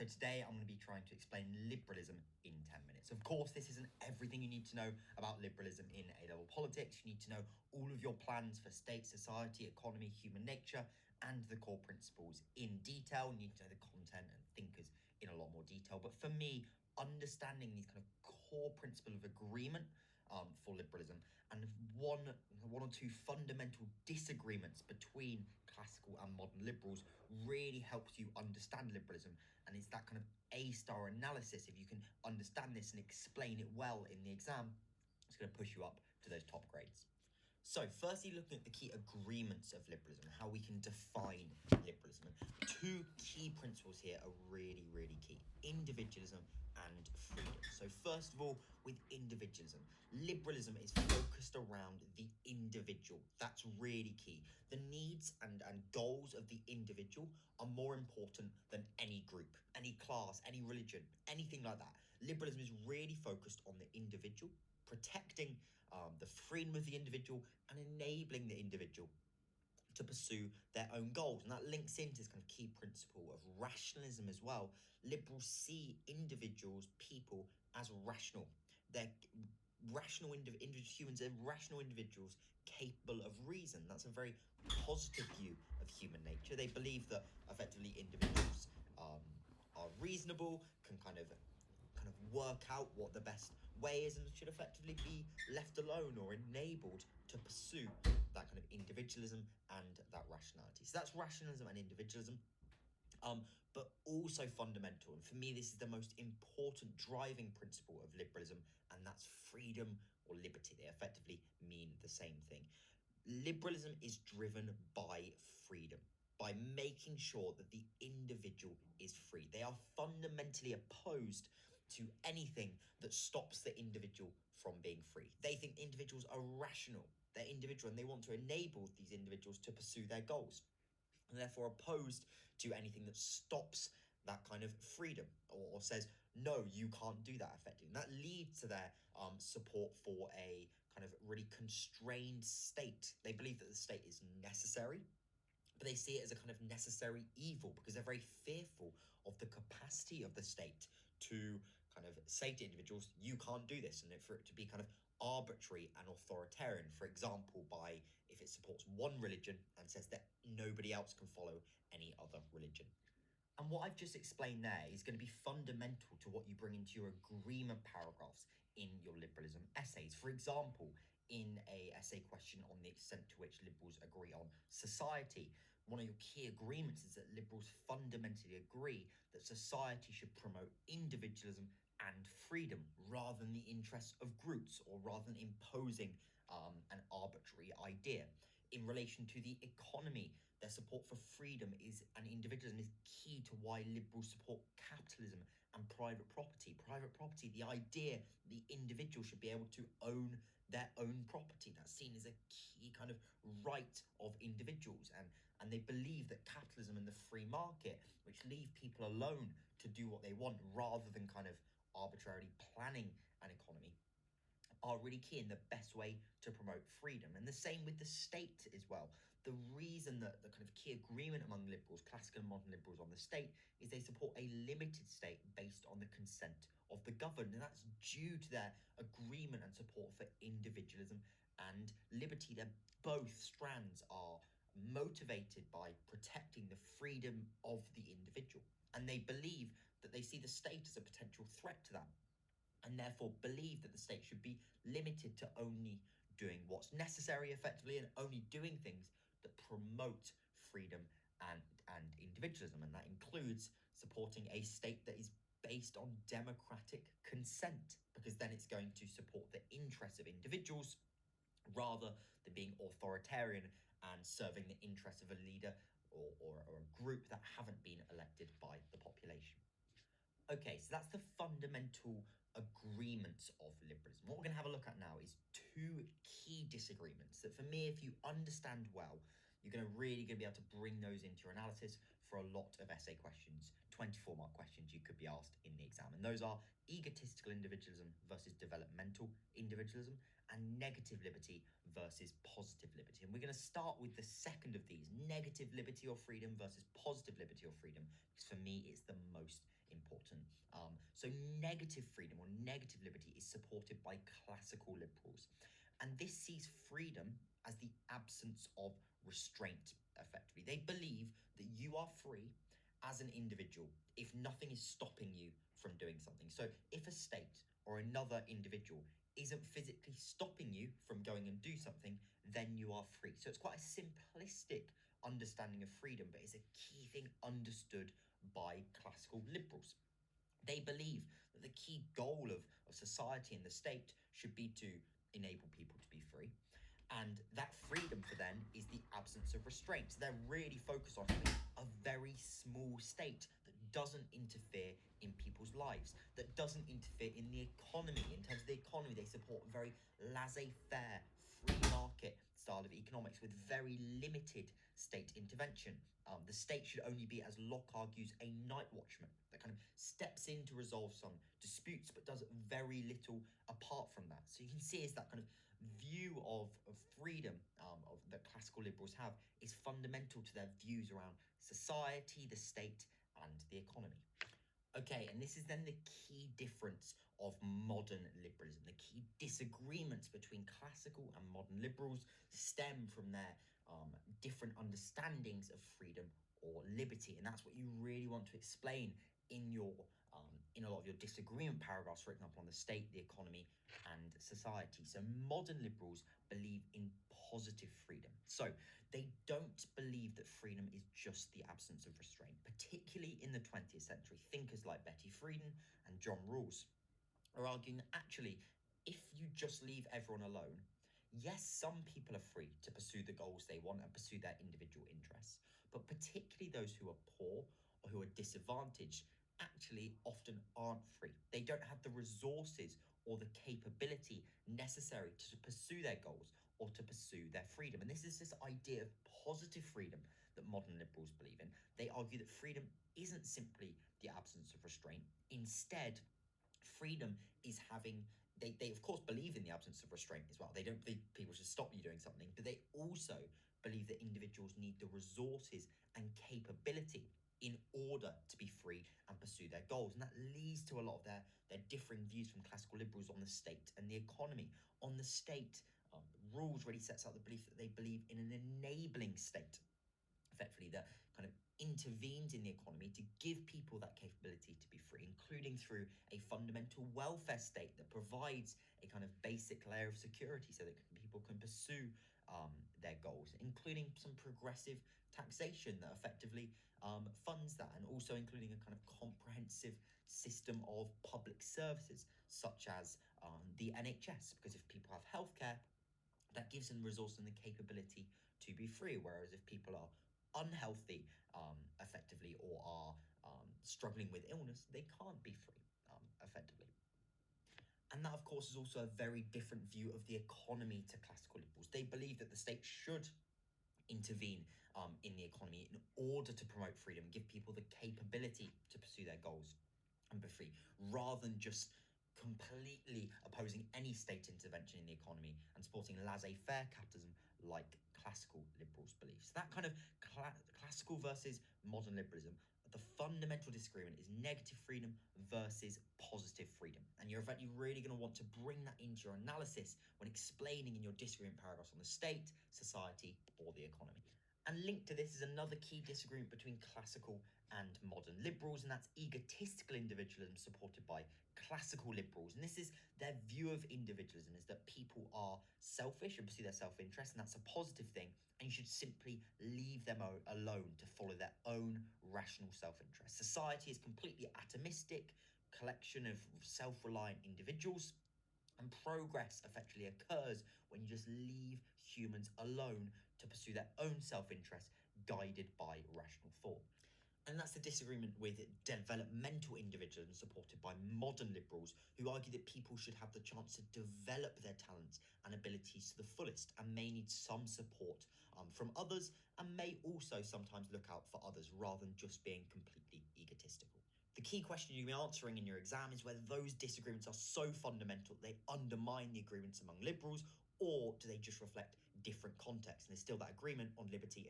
So today I'm going to be trying to explain liberalism in 10 minutes. Of course, this isn't everything you need to know about liberalism in A-Level Politics. You need to know all of your plans for state, society, economy, human nature, and the core principles in detail. You need to know the content and thinkers in a lot more detail. But for me, understanding these kind of core principles of agreement for liberalism and one or two fundamental disagreements between classical and modern liberals really helps you understand liberalism. And it's that kind of A-star analysis. If you can understand this and explain it well in the exam, it's going to push you up to those top grades. So firstly, looking at the key agreements of liberalism, how we can define liberalism. And two key principles here are really, really key: individualism and freedom. So first of all, with individualism, liberalism is focused around the individual. That's really key. The needs and goals of the individual are more important than any group, any class, any religion, anything like that. Liberalism is really focused on the individual, protecting the freedom of the individual and enabling the individual to pursue their own goals. And that links into this kind of key principle of rationalism as well. Liberals see individuals, people, as rational. They're rational humans are rational individuals capable of reason. That's a very positive view of human nature. They believe that effectively individuals are reasonable, can kind of work out what the best way is, and should effectively be left alone or enabled to pursue that kind of individualism and that rationality. So that's rationalism and individualism. But also fundamental, and for me this is the most important driving principle of liberalism, and that's freedom or liberty. They effectively mean the same thing. Liberalism is driven by freedom, by making sure that the individual is free. They are fundamentally opposed to anything that stops the individual from being free. They think individuals are rational, they're individual, and they want to enable these individuals to pursue their goals, and therefore opposed to anything that stops that kind of freedom or says, no, you can't do that effectively. And that leads to their support for a kind of really constrained state. They believe that the state is necessary, but they see it as a kind of necessary evil because they're very fearful of the capacity of the state to kind of say to individuals, you can't do this, and for it to be kind of arbitrary and authoritarian, for example, by if it supports one religion and says that nobody else can follow any other religion. And what I've just explained there is going to be fundamental to what you bring into your agreement paragraphs in your liberalism essays. For example, in a essay question on the extent to which liberals agree on society, one of your key agreements is that liberals fundamentally agree that society should promote individualism and freedom rather than the interests of groups, or rather than imposing an arbitrary idea. In relation to the economy, their support for freedom and individualism is key to why liberals support capitalism and private property. Private property, the idea the individual should be able to own their own property, that's seen as a key kind of right of individuals. And they believe that capitalism and the free market, which leave people alone to do what they want rather than kind of arbitrarily planning an economy, are really key in the best way to promote freedom. And the same with the state as well. The reason that the kind of key agreement among liberals, classical and modern liberals, on the state is they support a limited state based on the consent of the governed, and that's due to their agreement and support for individualism and liberty. They're both strands are motivated by protecting the freedom of the individual, and they believe that they see the state as a potential threat to that, and therefore believe that the state should be limited to only doing what's necessary effectively, and only doing things that promote freedom and individualism. And that includes supporting a state that is based on democratic consent, because then it's going to support the interests of individuals rather than being authoritarian and serving the interests of a leader or a group that haven't been elected by the population. Okay, so that's the fundamental agreements of liberalism. What we're going to have a look at now is two key disagreements that, for me, if you understand well, you're going to be able to bring those into your analysis for a lot of essay questions, 24-mark questions you could be asked in the exam. And those are egotistical individualism versus developmental individualism, and negative liberty versus positive liberty. And we're going to start with the second of these, negative liberty or freedom versus positive liberty or freedom, because for me it's the most important. negative freedom or negative liberty is supported by classical liberals. And this sees freedom as the absence of restraint, effectively. They believe that you are free as an individual if nothing is stopping you from doing something. So if a state or another individual isn't physically stopping you from going and do something, then you are free. So it's quite a simplistic understanding of freedom, but it's a key thing understood by classical liberals. They believe that the key goal of society and the state should be to enable people to be free. And that freedom for them is the absence of restraint. So they're really focused on having a very small state that doesn't interfere in people's lives, that doesn't interfere in the economy. In terms of the economy, they support a very laissez-faire, free market style of economics with very limited state intervention. The state should only be, as Locke argues, a night watchman that kind of steps in to resolve some disputes, but does very little apart from that. So you can see is that kind of view of freedom that classical liberals have is fundamental to their views around society, the state, and the economy. Okay, and this is then the key difference of modern liberalism. The key disagreements between classical and modern liberals stem from their different understandings of freedom or liberty, and that's what you really want to explain in your in a lot of your disagreement paragraphs, for example, on the state, the economy, and society. So modern liberals believe in positive freedom. So they don't believe that freedom is just the absence of restraint, particularly in the 20th century. Thinkers like Betty Friedan and John Rawls are arguing that actually, if you just leave everyone alone, yes, some people are free to pursue the goals they want and pursue their individual interests, but particularly those who are poor or who are disadvantaged actually often aren't free. They don't have the resources or the capability necessary to pursue their goals or to pursue their freedom. And this is this idea of positive freedom that modern liberals believe in. They argue that freedom isn't simply the absence of restraint. Instead, freedom is having they of course believe in the absence of restraint as well. They don't believe people should stop you doing something, but they also believe that individuals need the resources and capability in order to be free and pursue their goals. And that leads to a lot of their differing views from classical liberals on the state and the economy. On the state, Rawls really sets out the belief that they believe in an enabling state, effectively, that kind of intervenes in the economy to give people that capability to be free, including through a fundamental welfare state that provides a kind of basic layer of security so that people can pursue their goals, including some progressive taxation that effectively funds that, and also including a kind of comprehensive system of public services, such as the NHS, because if people have healthcare, that gives them the resource and the capability to be free, whereas if people are unhealthy, effectively, or are struggling with illness, they can't be free, effectively. And that, of course, is also a very different view of the economy to classical liberals. They believe that the state should intervene in the economy in order to promote freedom, give people the capability to pursue their goals and be free, rather than just completely opposing any state intervention in the economy and supporting laissez-faire capitalism like classical liberals believe. So that kind of classical versus modern liberalism, the fundamental disagreement is negative freedom versus positive freedom. And you're really going to want to bring that into your analysis when explaining in your disagreement paragraphs on the state, society, or the economy. And linked to this is another key disagreement between classical and modern liberals, and that's egotistical individualism supported by classical liberals. And this is their view of individualism, is that people are selfish and pursue their self-interest, and that's a positive thing, and you should simply leave them alone to follow their own rational self-interest. Society is completely atomistic collection of self-reliant individuals, and progress effectively occurs when you just leave humans alone to pursue their own self-interest, guided by rational thought. And that's the disagreement with developmental individualism supported by modern liberals, who argue that people should have the chance to develop their talents and abilities to the fullest, and may need some support from others, and may also sometimes look out for others rather than just being completely egotistical. The key question you'll be answering in your exam is whether those disagreements are so fundamental that they undermine the agreements among liberals, or do they just reflect different contexts? And there's still that agreement on liberty